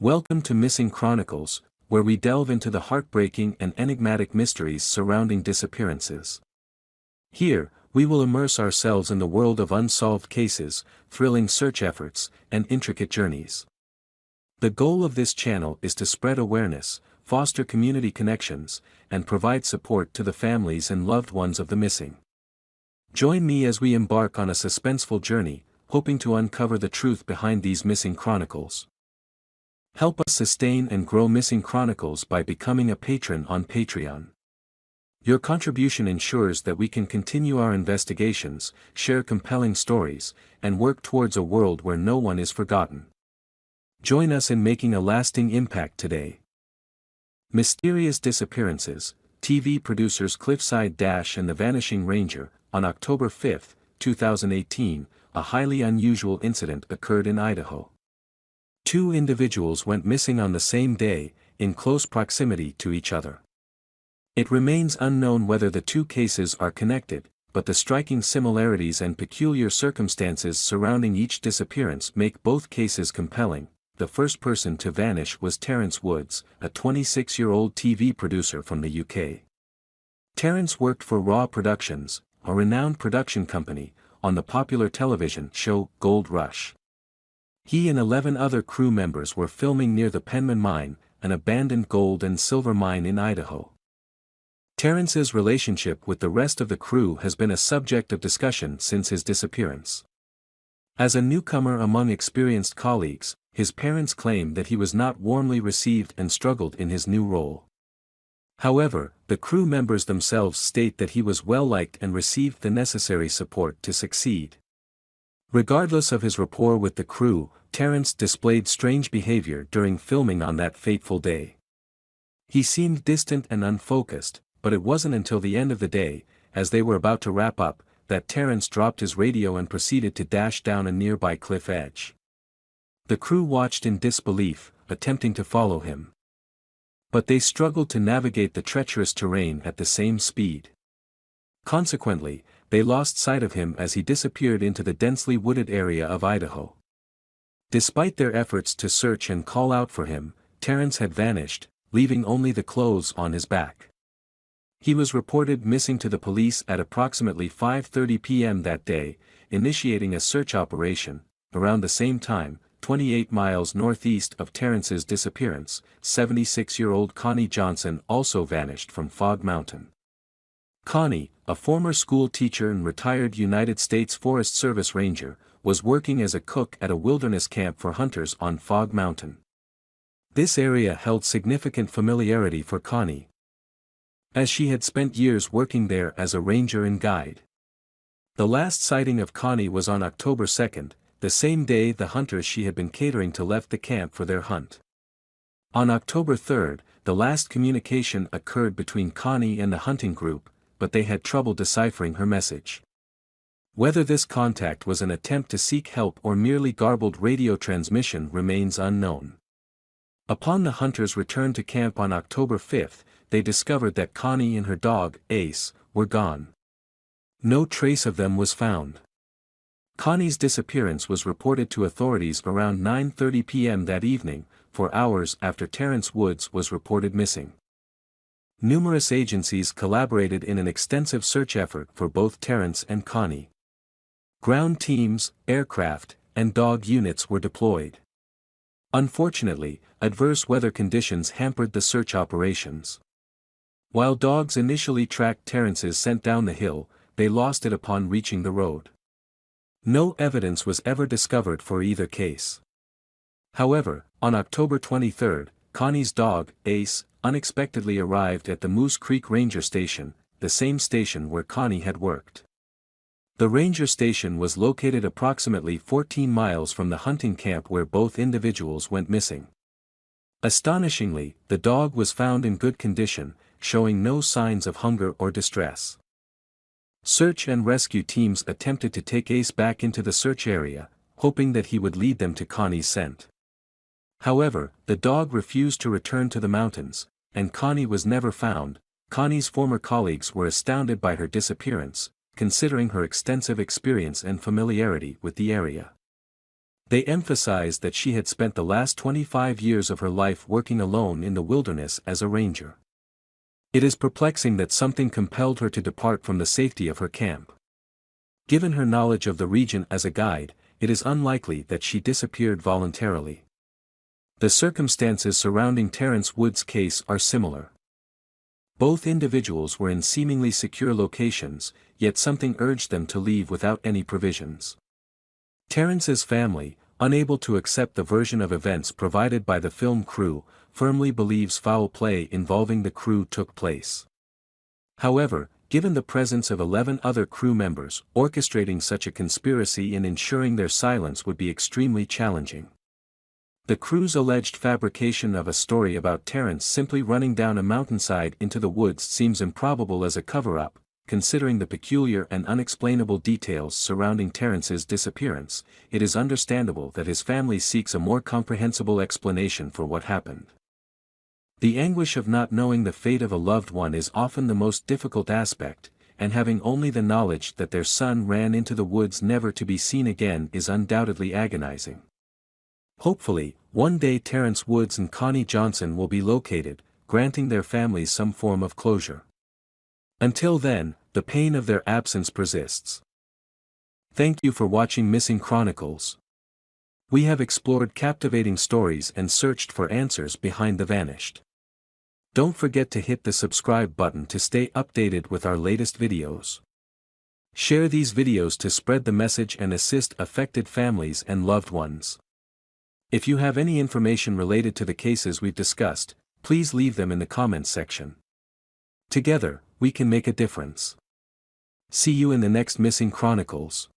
Welcome to Missing Chronicles, where we delve into the heartbreaking and enigmatic mysteries surrounding disappearances. Here, we will immerse ourselves in the world of unsolved cases, thrilling search efforts, and intricate journeys. The goal of this channel is to spread awareness, foster community connections, and provide support to the families and loved ones of the missing. Join me as we embark on a suspenseful journey, hoping to uncover the truth behind these missing chronicles. Help us sustain and grow Missing Chronicles by becoming a patron on Patreon. Your contribution ensures that we can continue our investigations, share compelling stories, and work towards a world where no one is forgotten. Join us in making a lasting impact today. Mysterious Disappearances, TV producers Cliffside and The Vanishing Ranger. On October 5, 2018, a highly unusual incident occurred in Idaho. Two individuals went missing on the same day, in close proximity to each other. It remains unknown whether the two cases are connected, but the striking similarities and peculiar circumstances surrounding each disappearance make both cases compelling. The first person to vanish was Terrence Woods, a 26-year-old TV producer from the UK. Terrence worked for Raw Productions, a renowned production company, on the popular television show Gold Rush. He and 11 other crew members were filming near the Penman Mine, an abandoned gold and silver mine in Idaho. Terrence's relationship with the rest of the crew has been a subject of discussion since his disappearance. As a newcomer among experienced colleagues, his parents claim that he was not warmly received and struggled in his new role. However, the crew members themselves state that he was well-liked and received the necessary support to succeed. Regardless of his rapport with the crew, Terrence displayed strange behavior during filming on that fateful day. He seemed distant and unfocused, but it wasn't until the end of the day, as they were about to wrap up, that Terrence dropped his radio and proceeded to dash down a nearby cliff edge. The crew watched in disbelief, attempting to follow him. But they struggled to navigate the treacherous terrain at the same speed. Consequently, they lost sight of him as he disappeared into the densely wooded area of Idaho. Despite their efforts to search and call out for him, Terrence had vanished, leaving only the clothes on his back. He was reported missing to the police at approximately 5:30 p.m. that day, initiating a search operation. Around the same time, 28 miles northeast of Terrence's disappearance, 76-year-old Connie Johnson also vanished from Fog Mountain. Connie, a former school teacher and retired United States Forest Service ranger, was working as a cook at a wilderness camp for hunters on Fog Mountain. This area held significant familiarity for Connie, as she had spent years working there as a ranger and guide. The last sighting of Connie was on October 2, the same day the hunters she had been catering to left the camp for their hunt. On October 3, the last communication occurred between Connie and the hunting group, but they had trouble deciphering her message. Whether this contact was an attempt to seek help or merely garbled radio transmission remains unknown. Upon the hunters' return to camp on October 5, they discovered that Connie and her dog, Ace, were gone. No trace of them was found. Connie's disappearance was reported to authorities around 9:30 p.m. that evening, 4 hours after Terrence Woods was reported missing. Numerous agencies collaborated in an extensive search effort for both Terrence and Connie. Ground teams, aircraft, and dog units were deployed. Unfortunately, adverse weather conditions hampered the search operations. While dogs initially tracked Terrence's scent down the hill, they lost it upon reaching the road. No evidence was ever discovered for either case. However, on October 23, Connie's dog, Ace, unexpectedly arrived at the Moose Creek Ranger Station, the same station where Connie had worked. The ranger station was located approximately 14 miles from the hunting camp where both individuals went missing. Astonishingly, the dog was found in good condition, showing no signs of hunger or distress. Search and rescue teams attempted to take Ace back into the search area, hoping that he would lead them to Connie's scent. However, the dog refused to return to the mountains, and Connie was never found. Connie's former colleagues were astounded by her disappearance, considering her extensive experience and familiarity with the area. They emphasized that she had spent the last 25 years of her life working alone in the wilderness as a ranger. It is perplexing that something compelled her to depart from the safety of her camp. Given her knowledge of the region as a guide, it is unlikely that she disappeared voluntarily. The circumstances surrounding Terrence Wood's case are similar. Both individuals were in seemingly secure locations, yet something urged them to leave without any provisions. Terrence's family, unable to accept the version of events provided by the film crew, firmly believes foul play involving the crew took place. However, given the presence of 11 other crew members, orchestrating such a conspiracy and ensuring their silence would be extremely challenging. The crew's alleged fabrication of a story about Terrence simply running down a mountainside into the woods seems improbable as a cover-up, considering the peculiar and unexplainable details surrounding Terrence's disappearance. It is understandable that his family seeks a more comprehensible explanation for what happened. The anguish of not knowing the fate of a loved one is often the most difficult aspect, and having only the knowledge that their son ran into the woods never to be seen again is undoubtedly agonizing. Hopefully, one day Terrence Woods and Connie Johnson will be located, granting their families some form of closure. Until then, the pain of their absence persists. Thank you for watching Missing Chronicles. We have explored captivating stories and searched for answers behind the vanished. Don't forget to hit the subscribe button to stay updated with our latest videos. Share these videos to spread the message and assist affected families and loved ones. If you have any information related to the cases we've discussed, please leave them in the comments section. Together, we can make a difference. See you in the next Missing Chronicles.